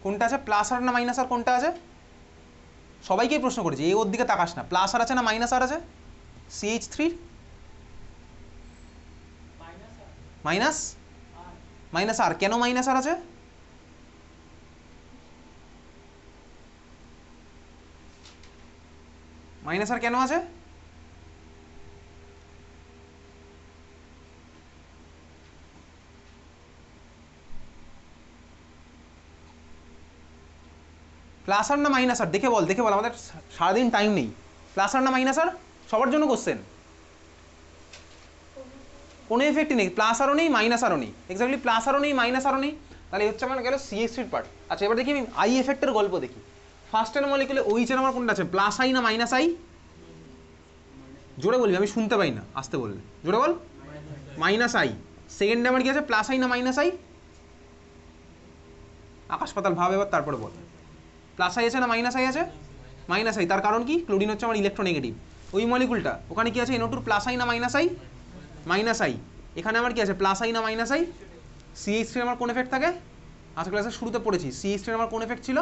কোনটা আছে plus R না মাইনাস আর কোনটা আছে? সবাইকেই প্রশ্ন করেছি, এই ওর দিকে তাকাস না, প্লাস আর আছে না মাইনাস আর আছে CH3? মাইনাস মাইনাস আর। কেন মাইনাস আর আছে? মাইনাস আর কেন আছে? প্লাস আর না মাইনাস আর দেখে বল, দেখে বল, আমাদের সারাদিন টাইম নেই। প্লাস আর না মাইনাস আর? সবার জন্য কোশ্চেন। কোনো এফেক্টই নেই, প্লাস আরও নেই মাইনাস আরও নেই, এক্স্যাক্টলি প্লাস আরও নেই মাইনাস আরও নেই। তাহলে হচ্ছে আমার গেল CH3 পার্ট। আচ্ছা এবার দেখি আমি আই এফেক্টের গল্প দেখি। ফার্স্টের মলিকুলে ওইচের আমার কোনটা আছে, প্লাস আই না মাইনাস আই? জোরে বলবি, আমি শুনতে পাই না, আসতে বললে। জোরে বল। Minus I. সেকেন্ডে আমার কি আছে, প্লাস আই না মাইনাস আই? আকাশ পাতাল ভাব এবার, তারপরে বল। প্লাস আই আছে না মাইনাস আই আছে? Minus I. তার কারণ কি, ক্লোরিন হচ্ছে আমার ইলেকট্রোনেগেটিভ। ওই মলিকুলটা ওখানে কি আছে, NO2 প্লাস আই না মাইনাস আই? Minus I. এখানে আমার কি আছে, প্লাস আই না মাইনাস আই? CH3 আমার কোন এফেক্ট থাকে? আজকে ক্লাসের শুরুতে পড়েছি, CH3 আমার কোন এফেক্ট ছিল?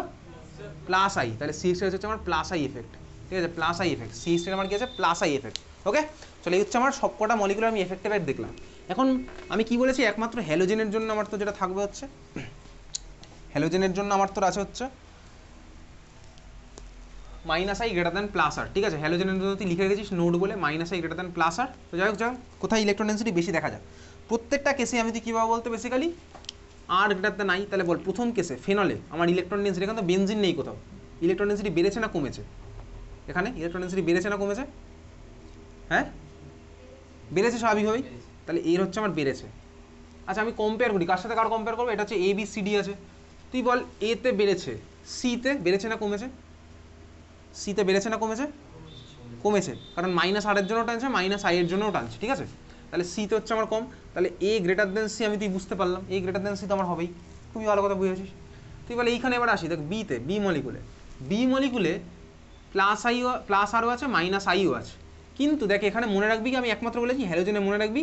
Plus I. তাহলে CH3 হচ্ছে আমার প্লাস আই এফেক্ট। ঠিক আছে, প্লাস আই এফেক্ট। CH3 আমার কি আছে, প্লাস আই এফেক্ট। ওকে, চলো এই হচ্ছে আমার সবকটা মলিকুলার আমি এফেক্টিভ দেখলাম। এখন আমি কি বলেছি, একমাত্র হ্যালোজেনের জন্য আমার তো যেটা থাকবে হচ্ছে, হ্যালোজেনের জন্য আমার তো আছে হচ্ছে minus I greater than plus R. ঠিক আছে, হ্যালোজেনের জন্য তুই লিখে রেখেছিস নোট বলে minus I greater than plus R. তো যাই হোক, কোথায় ইলেকট্রন ডেন্সিটি বেশি দেখা যায় প্রত্যেকটা কেসে আমি তুই কীভাবে বলতে, basically R greater than I. তাহলে বল প্রথম কেসে ফেনলে আমার ইলেকট্রন ডেন্সিটি, এখানে তো বেনজিন নেই কোথাও, ইলেকট্রন ডেন্সিটি বেড়েছে না কমেছে? এখানে ইলেকট্রন ডেন্সিটি বেড়েছে না কমেছে? হ্যাঁ বেড়েছে স্বাভাবিকভাবেই। তাহলে এর হচ্ছে আমার বেড়েছে। আচ্ছা আমি কম্পেয়ার করি, কার সাথে কার কম্পেয়ার করবো? এটা হচ্ছে ABCD আছে, তুই বল এতে বেড়েছে, সিতে বেড়েছে না কমেছে? সিতে বেড়েছে না কমেছে? কমেছে, কারণ মাইনাস আর এর জন্য টানছে, মাইনাস আই এর জন্যও টানছে। ঠিক আছে, তাহলে সিতে হচ্ছে আমার কম। তাহলে A গ্রেটার দেন সি আমি তুই বুঝতে পারলাম, A গ্রেটার দেন সি তো আমার হবেই। খুবই ভালো কথা বুঝেছিস। তুই বলে এইখানে এবার আসি, দেখ বিতে, বি মলিকুলে প্লাস আইও প্লাস আরও আছে, মাইনাস আইও আছে। কিন্তু দেখ এখানে মনে রাখবি কি, আমি একমাত্র বলেছি হ্যালোজেনে মনে রাখবি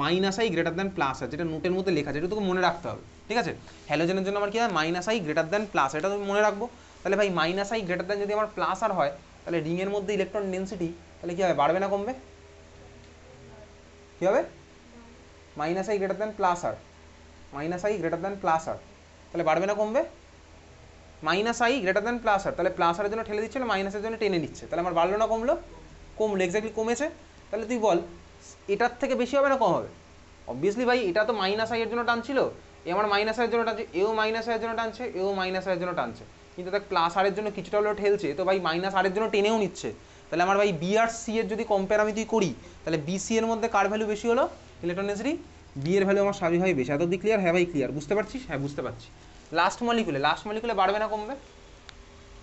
minus I greater than plus আছে, যেটা নোটের মধ্যে লেখা আছে, এটা তোকে মনে রাখতে হবে। ঠিক আছে, হ্যালোজেনের জন্য আমার কি হয়, minus I greater than plus, এটা তুমি মনে রাখবো। তাহলে ভাই মাইনাস আই গ্রেটার দ্যান যদি আমার প্লাস আর হয়, তাহলে রিংয়ের মধ্যে ইলেকট্রন ডেন্সিটি তাহলে কী হবে, বাড়বে না কমবে? কী হবে, minus I greater than plus R, minus I greater than plus R, তাহলে বাড়বে না কমবে? Minus I greater than plus R, তাহলে প্লাস আরের জন্য ঠেলে দিচ্ছে না, মাইনাসের জন্য টেনে নিচ্ছে, তাহলে আমার বাড়লো না কমলো? কমলো, এক্স্যাক্টলি কমেছে। তাহলে তুই বল এটার থেকে বেশি হবে না কম হবে? অবভিয়াসলি ভাই, এটা তো মাইনাস আই এর জন্য টানছিল, এ আমার মাইনাস আই এর জন্য টানছে, এও মাইনাস আই এর জন্য টানছে, এও মাইনাস আই এর জন্য টানছে, কিন্তু দেখ প্লাস আর এর জন্য কিছুটা হলেও ঠেলছে, তো ভাই মাইনাস আর এর জন্য টেনেও নিচ্ছে। তাহলে আমার ভাই বি আর সি এর যদি কম্পেয়ার আমি তুই করি, তাহলে বি সি এর মধ্যে কার ভ্যালু বেশি হলো ইলেকট্রন ডেন্সিটি? বি এর ভ্যালু আমার স্বাভাবিকভাবে বেশি। এত দিক ক্লিয়ার? হ্যাঁ ভাই ক্লিয়ার, বুঝতে পারছিস? হ্যাঁ বুঝতে পারছি। লাস্ট মলিকুলে বাড়বে না কমবে?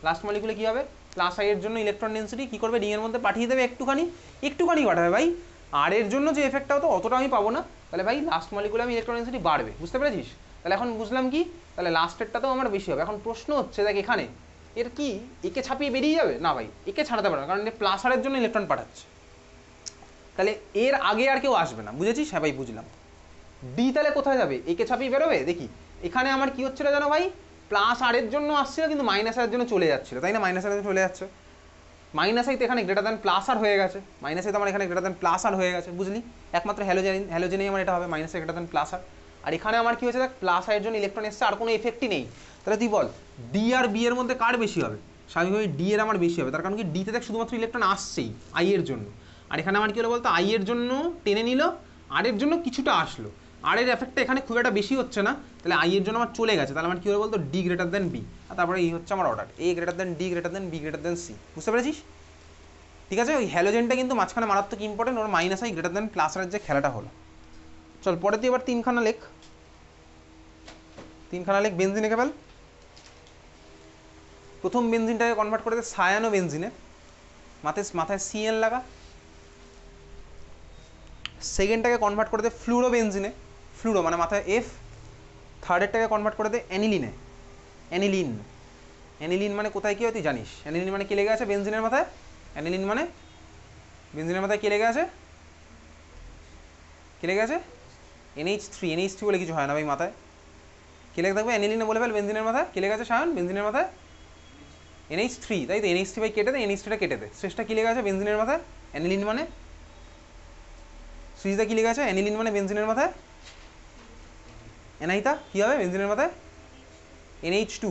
লাস্ট মলিকুলে কী হবে, প্লাস আই এর জন্য ইলেকট্রন ডেন্সিটি কী করবে, রিংয়ের মধ্যে পাঠিয়ে দেবে একটুখানি, একটুখানি পাঠাবে ভাই, আর এর জন্য যে এফেক্টটা হতো অতটা আমি পাবো না। তাহলে ভাই লাস্ট মলিকুলে আমি ইলেকট্রন ডেন্সিটি বাড়বে, বুঝতে পেরেছিস? তাহলে এখন বুঝলাম কি, তাহলে লাস্টেরটাতেও আমার বেশি হবে। এখন প্রশ্ন হচ্ছে দেখ এখানে এর কি একে ছাপিয়ে বেরিয়ে যাবে না? ভাই একে ছাড়াতে পারবে না, কারণ প্লাস আরের জন্য ইলেকট্রন পাঠাচ্ছে, তাহলে এর আগে আর কেউ আসবে না, বুঝেছিস? হ্যাঁ ভাই বুঝলাম। ডি তাহলে কোথায় যাবে, একে ছাপিয়ে বেরোবে? দেখি এখানে আমার কি হচ্ছিল জানো ভাই, প্লাস আর এর জন্য আসছিল কিন্তু মাইনাস আর এর জন্য চলে যাচ্ছিল, তাই না? মাইনাস আর এর জন্য চলে যাচ্ছে, মাইনাস আই তো এখানে গ্রেটার দ্যান প্লাস আর হয়ে গেছে, মাইনাস আই তো আমার এখানে গ্রেটার দ্যান প্লাস আর হয়ে গেছে, বুঝলি? একমাত্র হ্যালোজেনেই আমার এটা হবে minus I greater than plus R. আর এখানে আমার কি হয়েছে দেখ, প্লাস আই এর জন্য ইলেকট্রন এসছে, আর কোনো এফেক্টই নেই। তাহলে তুই বল ডি আর বি এর মধ্যে কার বেশি হবে? স্বাভাবিকভাবে ডি এর আমার বেশি হবে, তার কারণ কি ডিতে দেখ শুধুমাত্র ইলেকট্রন আসছেই আই এর জন্য, আর এখানে আমার কি হলো বলতো, আই এর জন্য টেনে নিল, আর এর জন্য কিছুটা আসলো, আর এর এফেক্টটা এখানে খুব একটা বেশি হচ্ছে না, তাহলে আই এর জন্য আমার চলে গেছে, তাহলে আমার কি হলো বলতো, ডি গ্রেটার দ্যান বি, আর তারপরে এই হচ্ছে আমার order, A greater than D greater than B greater than C, বুঝতে পেরেছিস? ঠিক আছে, ওই হ্যালোজেনটা কিন্তু মাঝখানে মারাত্মক ইম্পর্টেন্ট, ওর minus I greater than plus R যে খেলাটা হলো। চল পরে তুই এবার তিনখানা লেখ বেনজিন এঁকে ফেল। প্রথম বেনজিনটাকে কনভার্ট করে দে সায়ানো বেনজিনে, মাথায় সিএন লাগা। সেকেন্ডটাকে কনভার্ট করে দে ফ্লুরো বেনজিনে, ফ্লুরো মানে মাথায় এফ। থার্ডেরটাকে কনভার্ট করে দে অ্যানিলিনে, অ্যানিলিন মানে কোথায় কী হয় তুই জানিস? অ্যানিলিন মানে কে লেগে আছে বেনজিনের মাথায়? অ্যানিলিন মানে বেনজিনের মাথায় কে লেগে আছে? কে লেগে আছে? NH3 বলে কিছু হয় না ভাই মাথায়, কে লেখা থাকবে অ্যানিলিনে বলে ফেল বেনজিনের মাথায়, কে লেখা আছে সায়ন বেনজিনের মাথায় NH3, তাই তো NH3 বাই কেটে দে, NH3টা কেটে দে, শেষটা কী লেখা আছে বেনজিনের মাথায় অ্যানিলিন মানে, সুইজদা কী লেখা আছে অ্যানিলিন মানে বেনজিনের মাথায়, এনাইতা কী হবে বেনজিনের মাথায় NH2,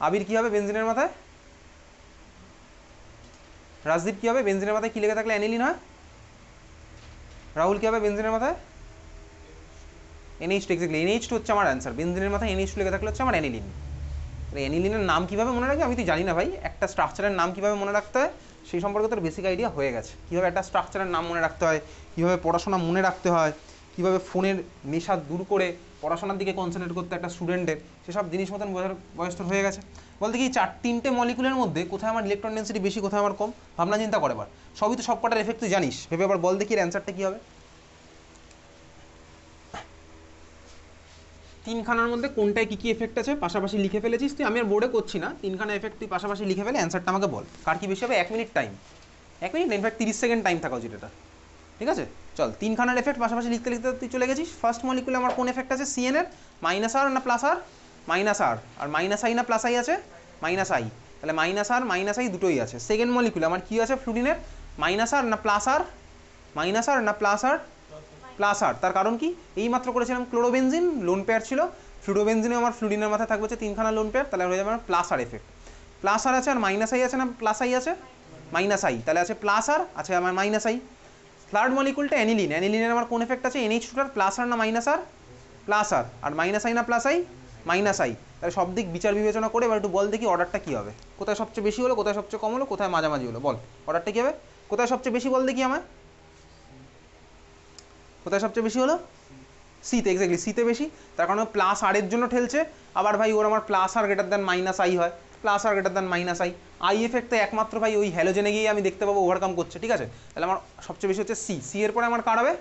আবির কী হবে বেনজিনের মাথায়, রাজদীপ কী হবে বেনজিনের মাথায় কী লেখা থাকলে অ্যানিলিন হয়, রাহুল কী হবে বেনজিনের মাথায় NH2, এক্স্যাক্টলি NH2 হচ্ছে আমার অ্যান্সার, বেনজিনের মাথায় NH2 লেখা থাকলে হচ্ছে আমার অ্যানিলিন। অ্যানিলিনের নাম কীভাবে মনে রাখবে আমি তো জানি না ভাই, একটা স্ট্রাকচারের নাম কীভাবে মনে রাখতে হয় সেই সম্পর্কে তোর বেসিক আইডিয়া হয়ে গেছে, কীভাবে একটা স্ট্রাকচারের নাম মনে রাখতে হয়, কীভাবে পড়াশোনা মনে রাখতে হয়, কীভাবে ফোনের নেশা দূর করে পড়াশোনার দিকে কনসেন্ট্রেট করতে একটা স্টুডেন্টের, সেসব জিনিস মতন বোঝার বয়স তোর হয়ে গেছে। বলতে কি তিনটে মলিকুলের মধ্যে কোথায় আমার ইলেকট্রন ডেন্সিটি বেশি কোথায় আমার কম, ভাবনা চিন্তা করে এবার, সবই তো সব কটার এফেক্ট তুই জানিস, ভেবে এবার বল দেখি এর অ্যান্সারটা কী হবে। তিনখানার মধ্যে কোনটায় কী কী এফেক্ট আছে পাশাপাশি লিখে ফেলেছিস তুই, আমি আর বোর্ডে করছি না, তিনখানা এফেক্ট তুই পাশাপাশি লিখে ফেলে অ্যান্সারটা আমাকে বল, কার কী বেশি হবে। 1 minute time, 1 minute in fact 30 second time থাকা উচিত এটা, ঠিক আছে। চল তিনখানার এফেক্ট পাশাপাশি লিখতে লিখতে তুই চলে গেছিস। ফার্স্ট মলিকুলে আমার কোন এফেক্ট আছে CN এর, মাইনাস আর না plus R, minus R minus I না প্লাস আই আছে, মাইনাস আই, তাহলে মাইনাস আর মাইনাস আই দুটোই আছে। সেকেন্ড মলিকুলে আমার কী আছে ফ্লুরিনের, মাইনাস আর না প্লাস আর, মাইনাস আর না প্লাস আর, প্লাস আর, তার কারণ কি এই মাত্র করেছিলাম ক্লোরোবেনজিন লোন পেয়ার ছিল, ফ্লুরোবেনজিনে আমার ফ্লুরিনের মাথায় থাকবে হচ্ছে তিনখানা লোন পেয়ার, তাহলে হয়ে যাবে আমার plus R effect. Plus R আছে আর মাইনাস আই আছে না প্লাস আই আছে, মাইনাস আই, তাহলে আছে প্লাস আর আছে আমার মাইনাস আই। থার্ড মলিকুলটা অ্যানিলিন, অ্যানিলিনের আমার কোন এফেক্ট আছে NH2টার, প্লাস আর না minus R, plus R minus I না প্লাস আই, মাইনাস আই, তাহলে সব দিক বিচার বিবেচনা করে এবার একটু বল দেখি অর্ডারটা কী হবে, কোথায় সবচেয়ে বেশি হলো কোথায় সবচেয়ে কম হলো কোথায় মাঝামাঝি হলো, বল অর্ডারটা কী হবে, কোথায় সবচেয়ে বেশি বল দেখি আমায়, কোথায় সবচেয়ে বেশি হলো সিতে, এক্স্যাক্টলি সিতে বেশি, তার কারণে প্লাস আর এর জন্য ঠেলছে, আবার ভাই ওর আমার plus R greater than minus I হয়, plus R greater than minus I, I effect তো একমাত্র ভাই ওই হ্যালোজেনে গিয়ে আমি দেখতে পাবো ওভারকাম করছে, ঠিক আছে, তাহলে আমার সবচেয়ে বেশি হচ্ছে সি এর পরে আমার কার হবে,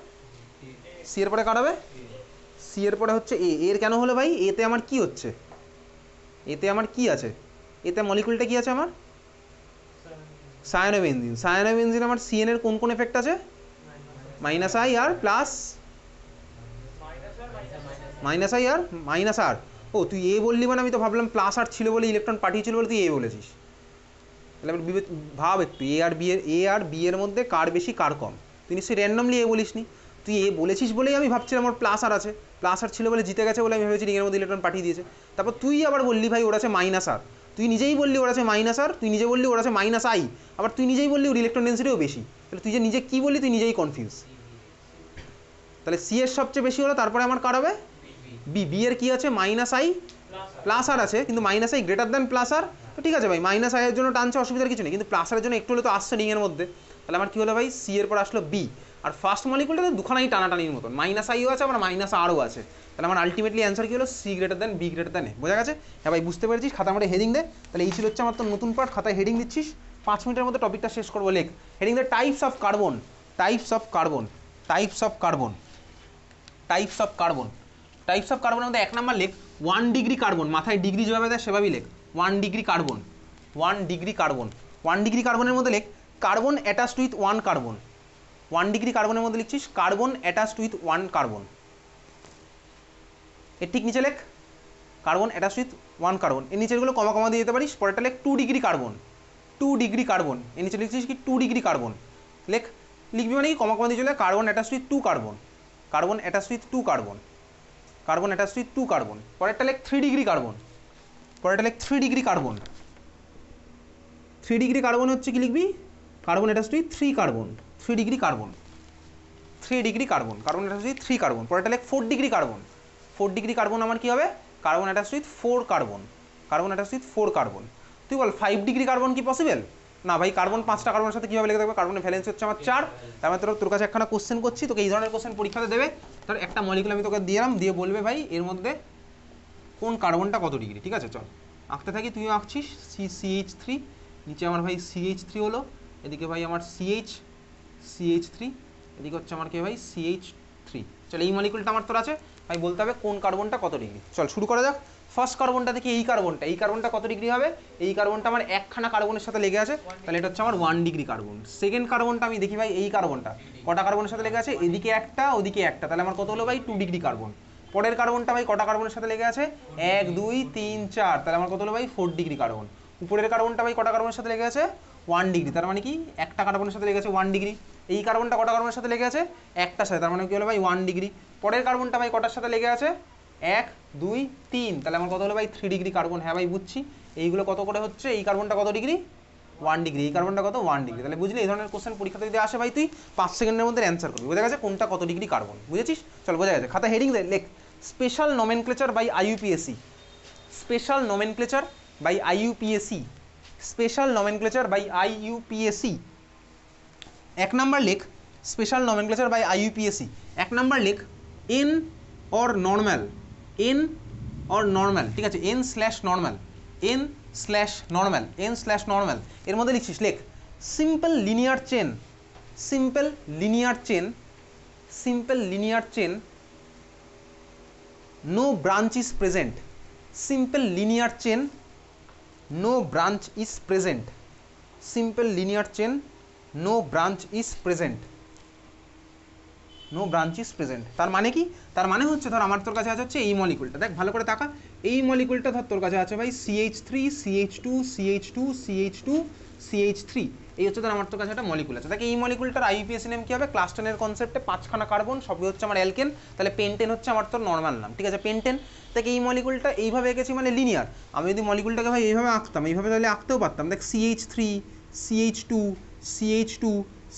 সি এর পরে কার হবে, সি এর পরে হচ্ছে এর কেন হলো ভাই, এতে আমার কি হচ্ছে, এতে আমার কি আছে, এতে মলিকুলটা কি আছে আমার সায়ানোবেনজিন, সায়ানোবেনজিন আমার CN এর কোন কোন এফেক্ট আছে, মাইনাস আই আর প্লাস, মাইনাস আই আর মাইনাস আর, ও তুই বললি মানে আমি তো ভাবলাম প্লাস আর ছিল বলে ইলেকট্রন পাঠিয়েছিল বলে তুই বলেছিস, তাহলে ভাব একটু আর বি এর মধ্যে কার বেশি কার কম, তুই নিশ্চয়ই র্যান্ডমলি বলিস নি, তুই বলেছিস বলেই আমি ভাবছিলাম আমার প্লাস আর আছে, প্লাস আর ছিল বলে জিতে গেছে বলে আমি ভেবেছি রিংয়ের মধ্যে ইলেকট্রন পাঠিয়ে দিয়েছে, তারপর তুই আবার বললি ভাই ওর আছে মাইনাস আর, তুই নিজেই বললি ওর আছে মাইনাস আর, তুই নিজে বললি ওর আছে মাইনাস আই, আবার তুই নিজেই বললি ওর ইলেকট্রন ডেন্সিটিও বেশি, তাহলে তুই যে নিজে কী বললি তুই নিজেই কনফিউজ, তাহলে সি এর সবচেয়ে বেশি হলো, তারপরে আমার কার হবে বি এর কি আছে মাইনাস আই প্লাস আর আছে, কিন্তু minus I greater than plus R, তো ঠিক আছে ভাই মাইনাস আই এর জন্য টানছে অসুবিধার কিছু নেই, কিন্তু প্লাস আরের জন্য একটু হলে তো আসছে রিংয়ের মধ্যে, তাহলে আমার কী হলো ভাই সি এর পর আসলো বি, আর ফার্স্ট মলিকুলটা তো দুখানাই টানাটানির মতন, মাইনাস আইও আছে আবার মাইনাস আরও আছে, তাহলে আমার আলটিমেটলি অ্যান্সার কী হলো C greater than B greater than A, বোঝা গেছে, হ্যাঁ ভাই বুঝতে পেরেছিস, খাতা আমাদের হেডিং দে, তাহলে এই ছিল হচ্ছে আমার তো নতুন পার্ট, খাতায় হেডিং দিচ্ছিস, 5 মিনিটের মধ্যে টপিকটা শেষ করবো, লেখ heading the types of carbon, types of carbon, types of carbon, types of carbon, types of কার্বনের মধ্যে 1 নাম্বার লেখ 1 ডিগ্রি কার্বন, মাথায় ডিগ্রি যেভাবে দেয় সেভাবেই লেখ 1 degree carbon, 1 degree carbon, 1 degree কার্বনের মধ্যে লেখ carbon attached with 1 carbon, 1 degree কার্বনের মধ্যে লিখছিস কার্বন অ্যাটাচড উইথ 1 কার্বন, এর ঠিক নিচে লেখ কার্বন অ্যাটাচড উইথ 1 কার্বন, এর নিচেরগুলো কমা কমা দিয়ে যেতে পারিস, পরেরটা লেখ 2 ডিগ্রি কার্বন, 2 ডিগ্রি কার্বন, এর নিচে লিখছিস কি 2 ডিগ্রি কার্বন, লেখ লিখবি মানে কি কমা কমা দিয়ে চলে carbon attached with 2 carbon, carbon attached with 2 carbon, carbon attached with 2 carbon, পরেরটা লেখ 3 ডিগ্রি কার্বন, পরেরটা লেখ 3 ডিগ্রি কার্বন, 3 ডিগ্রি কার্বন হচ্ছে কি লিখবি carbon attached with 3 carbon, 3 degree carbon, 3 degree carbon, carbon attached with 3 carbon, পরেরটা লেখ 4 ডিগ্রি কার্বন, 4 ডিগ্রি কার্বন আমার কি হবে carbon attached with 4 carbon, carbon attached with 4 carbon, তুই বল 5 ডিগ্রি কার্বন কি পসিবল, না ভাই কার্বন 5টা কার্বনের সাথে কীভাবে লেগে থাকবে, কার্বনের ভ্যালেন্সি হচ্ছে আমার 4, তার মানে তোর কাছে একখানা কোশ্চেন করছি, তোকে এই ধরনের কোশ্চেন পরীক্ষাতে দেবে, তোর একটা মলিকুল আমি তোকে দিলাম, দিয়ে বলবে ভাই এর মধ্যে কোন কার্বনটা কত ডিগ্রি, ঠিক আছে চল আঁকতে থাকি, তুইও আঁকছিস, CH3, নিচে আমার ভাই CH3 হলো, এদিকে ভাই আমার CH3, এদিকে হচ্ছে আমার কি ভাই CH3, চল এই মলিকুলটা আমার তোর আছে, ভাই বলতে হবে কোন কার্বনটা কত ডিগ্রি, চল শুরু করা যাক। ফার্স্ট কার্বনটা দেখি এই কার্বনটা কত ডিগ্রি হবে, এই কার্বনটা আমার একখানা কার্বনের সাথে লেগে আছে, তাহলে এটা হচ্ছে আমার 1 ডিগ্রি কার্বন। সেকেন্ড কার্বনটা আমি দেখি ভাই এই কার্বনটা কটা কার্বনের সাথে লেগে আছে, এদিকে একটা ওদিকে একটা, তাহলে আমার কত হলো ভাই 2 ডিগ্রি কার্বন। পরের কার্বনটা ভাই কটা কার্বনের সাথে লেগে আছে 1 2 3 4 তাহলে আমার কত হলো ভাই 4 ডিগ্রি কার্বন উপরের কার্বনটা ভাই কটা কার্বনের সাথে লেগে আছে 1 ডিগ্রি তার মানে কি একটা কার্বনের সাথে লেগে আছে 1 ডিগ্রি এই কার্বনটা কটা কার্বনের সাথে লেগে আছে একটার সাথে তার মানে কি হলো ভাই 1 ডিগ্রি পরের কার্বনটা ভাই কটার সাথে লেগে আছে 1 2 3 তাহলে আমার কত হলো ভাই 3 ডিগ্রি কার্বন হ্যাঁ ভাই বুঝছি এইগুলো কত করে হচ্ছে এই কার্বনটা কত ডিগ্রি 1 ডিগ্রি এই কার্বনটা কত 1 ডিগ্রি তাহলে বুঝলি এই ধরনের কোশ্চেন পরীক্ষাতে যদি আসে ভাই তুই 5 সেকেন্ডের মধ্যে অ্যান্সার করবি বোঝা গেছে কোনটা কত ডিগ্রি কার্বন বুঝেছিস চল বোঝা গেছে খাতা হেডিং দে লেখ special nomenclature by IUPAC special nomenclature by IUPAC special nomenclature by IUPAC এক নাম্বার লেখ স্পেশাল নমেনক্লেচার বাই আইইউপিএসসি এক নাম্বার লেখ N or normal N or normal ঠিক আছে N slash normal N slash normal N slash normal এর মধ্যে লিখছিস লেখ simple linear chain simple linear chain simple linear chain no branch is present simple linear chain no branch is present simple linear chain no branch is present no branch is present তার মানে কি তার মানে হচ্ছে ধর আমার তোর কাছে আছে হচ্ছে এই মলিকুলটা দেখ ভালো করে তাকা এই মলিকুলটা ধর তোর কাছে আছে ভাই CH3 CH2 CH2 CH2 CH3 এই হচ্ছে ধর আমার তোর কাছে একটা মলিকুল আছে দেখ এই মলিকুলটার আইইউপিএসি নেম কি হবে ক্লাস 10 এর কনসেপ্টে পাঁচখানা কার্বন সবই হচ্ছে আমার অ্যালকেন তাহলে পেন্টেন হচ্ছে আমার তোর নরমাল নাম ঠিক আছে পেন্টেন দেখ এই মলিকুলটা এইভাবে এঁকেছি মানে লিনিয়ার আমি যদি মলিকুলটাকে ভাই এইভাবে আঁকতাম এইভাবে তাহলে আঁকতেও পারতাম দেখ CH3 CH2 CH2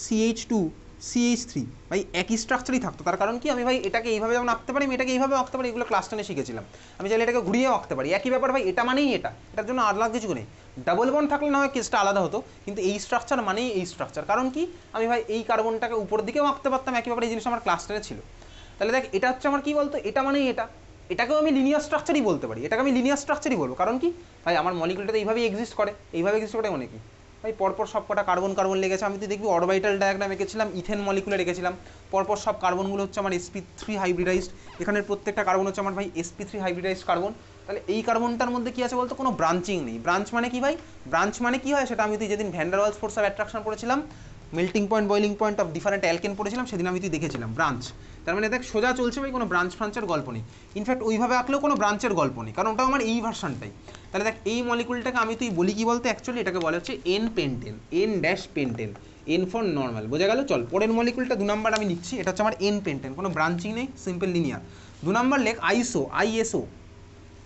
CH2 CH3 ভাই একই স্ট্রাকচারই থাকতো তার কারণ কি আমি ভাই এটাকে এইভাবে যেমন আঁকতে পারি আমি এটাকে এইভাবে আঁকতে পারি এগুলো ক্লাস 10 এ শিখেছিলাম আমি চাইলে এটাকে ঘুরিয়েও আঁকতে পারি একই ব্যাপার ভাই এটা মানেই এটা এটার জন্য আলাদা কিছু নেই ডাবল বন্ড থাকলে না হয় কেসটা আলাদা হতো কিন্তু এই স্ট্রাকচার মানেই এই স্ট্রাকচার কারণ কি আমি ভাই এই কার্বনটাকে উপর দিকেও আঁকতে পারতাম একই ব্যাপারে এই জিনিসটা আমার ক্লাস 10 এ ছিল তাহলে দেখ এটা হচ্ছে আমার কি বলতো এটা মানেই এটা এটাকেও আমি লিনিয়ার স্ট্রাকচারই বলতে পারি এটাকে আমি লিনিয়ার স্ট্রাকচারই বলবো কারণ কি ভাই আমার মলিকুলটা এইভাবেই এক্সিস্ট করে এইভাবে এক্সিস্ট করে মানে কি ভাই পরপর সব কটা কার্বন কার্বন লেগেছে আমি তুই দেখবি অরবিটাল ডায়াগ্রাম এঁকেছিলাম ইথেন মলিকুলে রেখেছিলাম পরপর সব কার্বনগুলো হচ্ছে আমার sp3 হাইব্রিডাইজড এখানের প্রত্যেকটা কার্বন হচ্ছে আমার ভাই sp3 হাইব্রিডাইজড কার্বন তাহলে এই কার্বনটার মধ্যে কি আছে বলতো কোনো ব্রাঞ্চিং নেই ব্রাঞ্চ মানে কি ভাই ব্রাঞ্চ মানে কি হয় সেটা আমি তুই যেদিন van der Waals force of attraction পড়েছিলাম melting point boiling point of different alkane পড়েছিলাম সেদিন আমি তুই দেখেছিলাম ব্রাঞ্চ তার মানে দেখ সোজা চলছে ভাই কোনো ব্রাঞ্চ ফ্রাঞ্চের গল্প নেই ইনফ্যাক্ট ওইভাবে আঁকলেও কোনো ব্রাঞ্চের গল্প নেই কারণ ওটাও আমার এই ভার্সানটাই তাহলে দেখ এই মলিকুলটাকে আমি তুই বলি কি বলতে অ্যাকচুয়ালি এটাকে বলা হচ্ছে N pentane N dash pentane N for normal বোঝা গেল চল পরের মলিকুলটা 2 নাম্বার আমি লিখছি এটা হচ্ছে আমার এন পেন্টেন কোনো ব্রাঞ্চিং নেই সিম্পল লিনিয়ার 2 নাম্বার লেখ আইসো আইএসও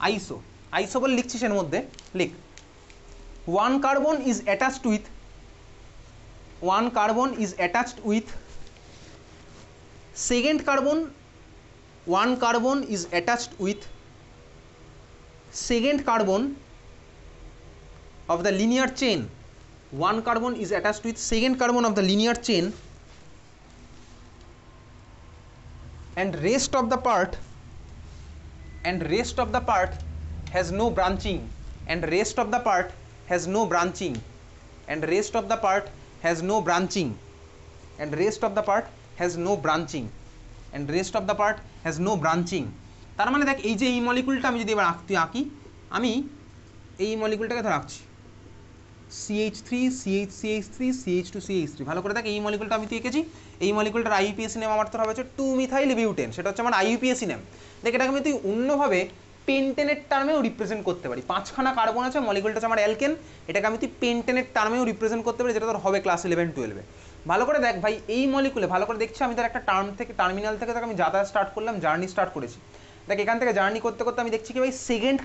আইসো আইসো বলে লিখছিস এর মধ্যে লিখ one carbon is attached with second carbon one carbon is attached with second carbon of the linear chain one carbon is attached with second carbon of the linear chain and rest of the part has no branching and rest of the part has no branching and rest of the part has no branching and rest of the part has no branching and rest of the part has no branching তার মানে দেখ এই যে এই মলিকুলটা আমি যদি এবার আঁকি আমি এই মলিকুলটাকে ধর আঁকছি CH3 CH3 CH2 CH3 ভালো করে দেখ এই মলিকুলটা আমি তুই এঁকেছি এই মলিকুলটার আইইউপিএসি নেম আমার তোর হবে হচ্ছে 2 মিথাইল বিউটেন সেটা হচ্ছে আমার আইইউপিএসি নেম দেখ এটাকে আমি তুই অন্যভাবে পেন্টেনের টার্মেও রিপ্রেজেন্ট করতে পারি পাঁচখানা কার্বন আছে মলিকুলটা হচ্ছে আমার অ্যালকেন এটাকে আমি তুই পেন্টেনের টার্মেও রিপ্রেজেন্ট করতে পারি যেটা তোর হবে ক্লাস 11 12 ভালো করে দেখ ভাই এই মলিকুলে ভালো করে দেখছি আমি তার একটা টার্মিনাল থেকে আমি যাতায়াত স্টার্ট করলাম জার্নি স্টার্ট করেছি দেখ এখান থেকে জার্নি করতে করতে আমি দেখছি কি ভাই সেকেন্ড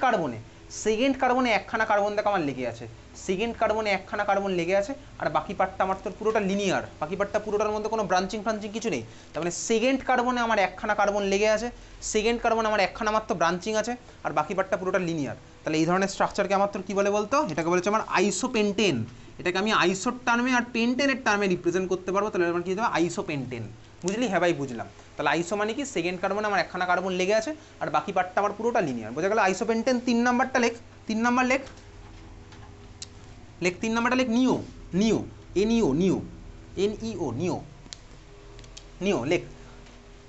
কার্বনে একখানা কার্বন দেখ আমার লেগে আছে সেকেন্ড কার্বনে একখানা কার্বন লেগে আছে আর বাকি পার্টটা আমার তোর পুরোটা লিনিয়ার বাকি পার্টটা পুরোটার মধ্যে কোনো ব্রাঞ্চিং কিছু নেই তার মানে সেকেন্ড কার্বনে আমার একখানা কার্বন লেগে আছে সেকেন্ড কার্বনে আমার একখানা মাত্র ব্রাঞ্চিং আছে আর বাকি পার্টটা পুরোটা লিনিয়ার তাহলে এই ধরনের স্ট্রাকচারকে আমার তোর কী বলে বলতো এটাকে বলেছে আমার আইসোপেন্টেন এটাকে আমি আইসোর টার্মে আর পেন্টেনের টার্মে রিপ্রেজেন্ট করতে পারবো তাহলে আমার কী দেবো আইসোপেন্টেন বুঝলি হ্যাঁ ভাই বুঝলাম তাহলে আইসো মানে কি সেকেন্ড কার্বনে আমার একখানা কার্বন লেগে আছে আর বাকি পার্টটা আমার পুরোটা লিনিয়ার বোঝা গেল আইসোপেন্টেন 3 নাম্বারটা লেখ 3 নাম্বার লেখ 3 নাম্বারটা লেখ নিও এনইও নিও লেখ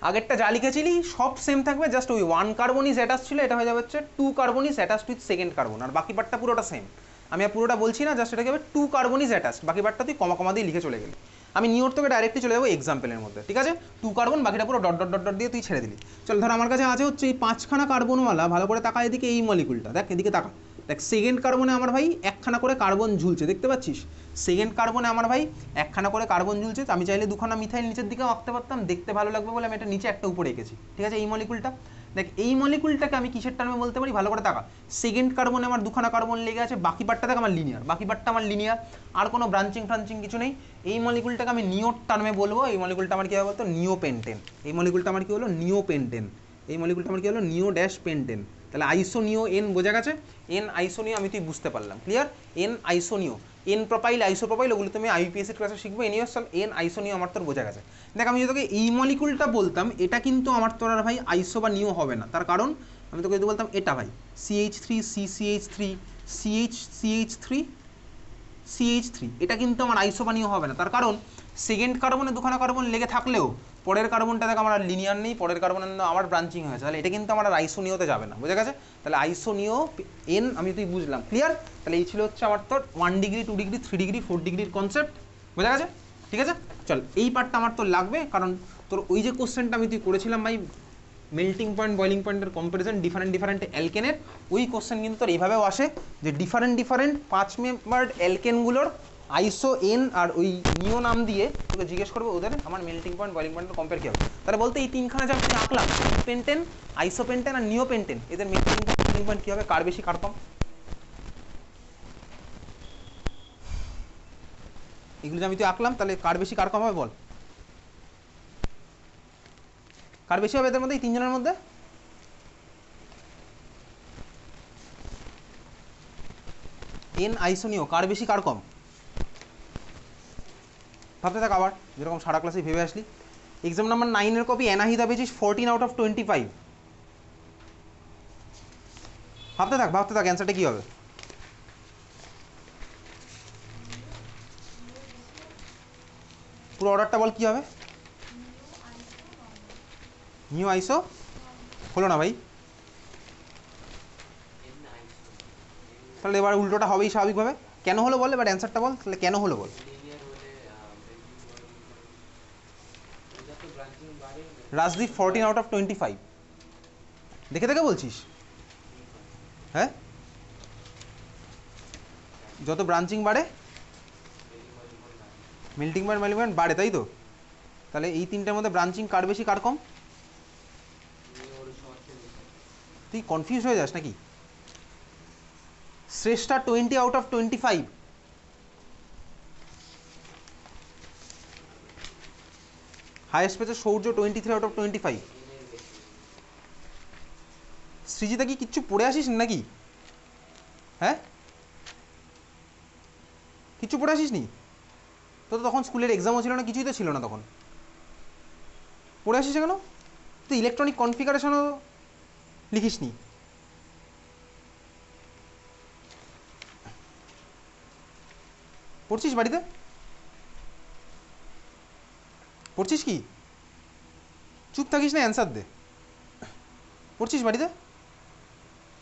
আগেরটা যা লিখেছিলি সব সেম থাকবে জাস্ট ওই 1 কার্বন ইজ অ্যাটাচ ছিল এটা হয়ে যাবে হচ্ছে 2 carbon is attached with second carbon আর বাকি পার্টটা পুরোটা সেম আমি আর পুরোটা বলছি না জাস্ট এটাকে হবে 2 কার্বন ইজ অ্যাটাচড বাকি পার্টটা তুই কমা দিয়ে লিখে চলে গেলি আমি নিওর থেকে ডাইরেক্টলি চলে যাবো এক্সাম্পলের মধ্যে, ঠিক আছে? 2 কার্বন, বাকিটা পুরো ডট ডট ডট ডট দিয়ে তুই ছেড়ে দিলি। চল ধর আমার কাছে আছে হচ্ছে এই 5খানা কার্বনওয়ালা, ভালো করে তাকা এদিকে, এই মলিকুলটা দেখ, এদিকে তাকা, দেখ সেকেন্ড কার্বনে আমার ভাই একখানা করে কার্বন ঝুলছে, দেখতে পাচ্ছিস? সেকেন্ড কার্বনে আমার ভাই একখানা করে কার্বন ঝুলছে। আমি চাইলে 2খানা মিথাইল নিচের দিকেও আঁকতে পারতাম, দেখতে ভালো লাগবে বলে আমি এটা নিচে একটা উপরে এঁকেছি, ঠিক আছে? এই মলিকুলটা দেখ, এই মলিকুলটাকে আমি কিসের টার্মে বলতে পারি, ভালো করে তাকা। সেকেন্ড কার্বনে আমার 2খানা কার্বন লেগে আছে, বাকি পার্টটা দেখ আমার লিনিয়ার, বাকি পার্টটা আমার লিনিয়ার, আর কোনো ব্রাঞ্চিং ফ্রাঞ্চিং কিছু নেই। এই মলিকুলটাকে আমি নিওর টার্মে বলবো। এই মলিকুলটা আমার কী হবে বলতো, নিওপেন্টেন। এই মলিকুলটা আমার কী হলো, নিওপেন্টেন। এই মলিকুলটা আমার কী হলো, নিও ড্যাশ পেন্টেন। তাহলে আইসোনিও এন বোঝা গেছে, এন আইসোনিও আমি তুই বুঝতে পারলাম, ক্লিয়ার? এন আইসোনিও, এন প্রোপাইল, আইসোপ্রোপাইল, ওগুলো তুমি আইপিএসসির ক্লাসে শিখবো। এনিওয়াল এন আইসোনিও আমার তোর বোঝা গেছে। দেখ আমি যদি তোকে এই মলিকুলটা বলতাম, এটা কিন্তু আমার তোর আর ভাই আইসো বা নিও হবে না, তার কারণ আমি তোকে যদি বলতাম এটা ভাই CH3 CCH3 CH3 CH3, এটা কিন্তু আমার আইসো বা নিও হবে না, তার কারণ সেকেন্ড কার্বনে 2খানা কার্বন লেগে থাকলেও পরের কার্বনটা দেখ আমার আর লিনিয়ার নেই, পরের কার্বনের আমার ব্রাঞ্চিং হয়েছে, তাহলে এটা কিন্তু আমার আর আইসোনিওতে যাবে না, বোঝা গেছে? তাহলে আইসোনিও এন আমি তুই বুঝলাম, ক্লিয়ার? তাহলে এই ছিল হচ্ছে আমার তোর 1 ডিগ্রি 2 ডিগ্রি 3 ডিগ্রি 4 ডিগ্রির কনসেপ্ট, বোঝা গেছে? ঠিক আছে, চল এই পার্টটা আমার তোর লাগবে, কারণ তোর ওই যে কোশ্চেনটা আমি তুই করেছিলাম ভাই, মেল্টিং পয়েন্ট বয়লিং পয়েন্টের কম্পারিজন ডিফারেন্ট ডিফারেন্ট অ্যালকেনের, ওই কোশ্চেন কিন্তু তোর এইভাবেও আসে যে ডিফারেন্ট ডিফারেন্ট 5 মেম্বার্ড অ্যালকেনগুলোর আইসো এন আর ওই নিও নাম দিয়ে তোকে জিজ্ঞেস করবো ওদের আমার মেল্টিং পয়েন্ট বয়লিং পয়েন্টের কম্পেয়ার কী হবে। তাহলে বলতে এই 3খানা যা আমি আঁকলাম, পেন্টেন, আইসোপেন্টেন আর নিও পেন্টেন, এদের মেল্টিং পয়েন্ট বয়লিং পয়েন্ট কী হবে, কার বেশি কার কম, এগুলো যে আমি তুই আঁকলাম, তাহলে কার বেশি কার কম হবে বল? কার বেশি হবে এদের মধ্যে, এই 3জনের মধ্যে? এন আইসোনিও কার বেশি কার কম ভাবতে থাক, আবার যেরকম সারা ক্লাসে ভেবে আসলি। এক্সাম নাম্বার 9-এর কপি অ্যানাহিদা পেয়েছিস 14 আউট অফ 25। ভাবতে থাক অ্যান্সারটা কী হবে? পুরো অর্ডারটা বল কী হবে? নিউ আইসো হলো না ভাই, তাহলে এবার উল্টোটা হবেই স্বাভাবিকভাবে। কেন হলো বল, এবার অ্যান্সারটা বল, তাহলে কেন হলো বল? রাজদীপ 14 আউট অফ 25 দেখে দেখে বলছিস? হ্যাঁ, যত ব্রাঞ্চিং বাড়ে মেল্টিং পয়েন্ট মেল্টিং পয়েন্ট বাড়ে, তাই তো? তাহলে এই 3টার মধ্যে ব্রাঞ্চিং কার বেশি কার কম? তুই কনফিউজ হয়ে যাস নাকি? শ্রেষ্ঠা 20 আউট অফ 25, হাইয়েস্ট পেয়েছে সৌর্য 23 আউট অফ 25। সৃজিতা কি কিচ্ছু পড়ে আসিস নাকি? হ্যাঁ, কিচ্ছু পড়ে আসিস নি তো? তখন স্কুলের এক্সামও ছিল না, কিছুই তো ছিল না তখন, পড়ে আসিস কেন? তুই ইলেকট্রনিক কনফিগারেশনও লিখিস নি? পড়ছিস বাড়িতে? পড়ছিস কি? চুপ থাকিস না, অ্যান্সার দে। পড়ছিস বাড়িতে?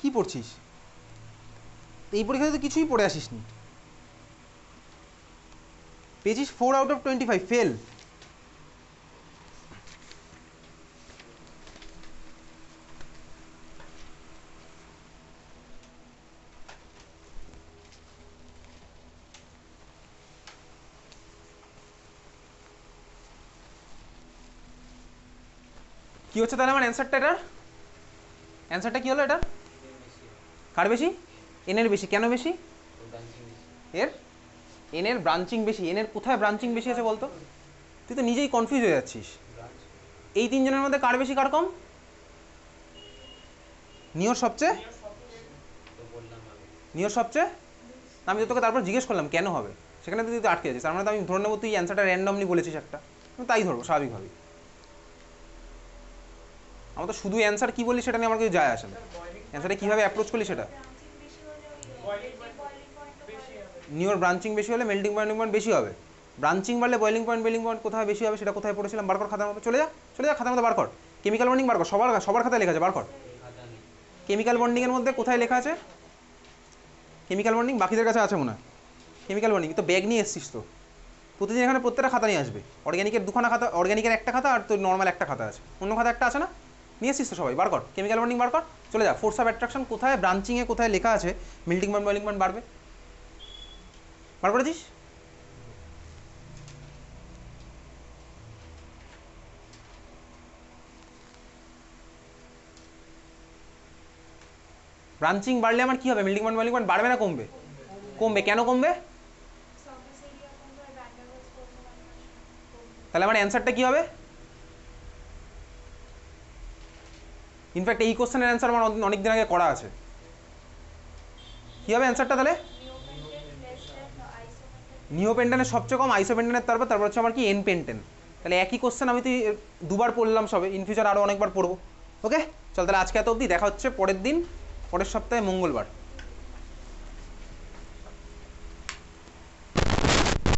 কি পড়ছিস? এই পরীক্ষাতে তো কিছুই পড়ে আসিস নি, পেয়েছিস 4 আউট অফ 25, ফেল। কি হচ্ছে তাহলে আমার অ্যান্সারটা, এটার অ্যান্সারটা কি হলো? এটা কার বেশি? এনের বেশি। কেন বেশি? এর এনের ব্রাঞ্চিং বেশি। এনের কোথায় ব্রাঞ্চিং বেশি আছে বলতো? তুই তো নিজেই কনফিউজ হয়ে যাচ্ছিস। এই 3জনের মধ্যে কার বেশি কার কম? নিওর সবচেয়ে, নিওর সবচেয়ে। আমি তো তোকে তারপর জিজ্ঞেস করলাম কেন হবে, সেখানে তুই তো আটকে যাচ্ছিস। তার মানে তো আমি ধরে নেবো তুই অ্যান্সারটা র্যান্ডমলি বলেছিস একটা, তাই ধরবো স্বাভাবিকভাবেই। আমার তো শুধু অ্যান্সার কী বললি সেটা নিয়ে আমার কিছু যায় আসে না, অ্যান্সারে কীভাবে অ্যাপ্রোচ করলি সেটা। নিওর ব্রাঞ্চিং বেশি হলে মেল্টিং পয়েন্ট বেশি হবে, ব্রাঞ্চিং বাড়লে বয়লিং পয়েন্ট কোথায় বেশি হবে সেটা কোথায় পড়েছিলাম, বার কর খাতার মতো। চলে যা খাতার মধ্যে বার কর। কেমিক্যাল বন্ডিং বার কর, সবার খাতায় লেখা আছে, বার কর। কেমিক্যাল বন্ডিংয়ের মধ্যে কোথায় লেখা আছে কেমিক্যাল বন্ডিং? বাকিদের কাছে আছে মনে হয় কেমিক্যাল বন্ডিং, তো ব্যাগ নিয়ে এসছিস তো, প্রতিদিন এখানে প্রত্যেকটা খাতা নিয়ে আসবে। অর্গ্যানিকের দুখানা খাতা, অর্গ্যানিকের একটা খাতা আর তোর নর্মাল একটা খাতা আছে, অন্য খাতা একটা আছে না, নিয়ে এসিস তো সবাই, বার কর কেমিক্যাল বন্ডিং বার কর, চলে যা। ফোর্স অফ অ্যাট্রাকশন কোথায়, ব্রাঞ্চিংয়ে কোথায় লেখা আছে মেল্টিং পয়েন্ট বয়েলিং পয়েন্ট বাড়বে, বার করেছিস? ব্রাঞ্চিং বাড়লে আমার কি হবে, মেল্টিং পয়েন্ট বয়েলিং পয়েন্ট বাড়বে না কমবে? কমবে। কেন কমবে? তাহলে আমার অ্যান্সারটা কি হবে? ইনফ্যাক্ট এই কোশ্চেনের অ্যান্সার আমার অনেক দিন আগে করা আছে। কি হবে অ্যান্সারটা তাহলে? নিওপেন্টেনের সবচেয়ে কম, আইসোপেন্টেনের তারপর হচ্ছে আমার কি এন পেন্টেন। তাহলে একই কোশ্চেন আমি তুই দুবার পড়লাম সবে, ইন ফিউচার আরও অনেকবার পড়বো। ওকে চল তাহলে আজকে এত অবধি, দেখা হচ্ছে পরের দিন, পরের সপ্তাহে মঙ্গলবার।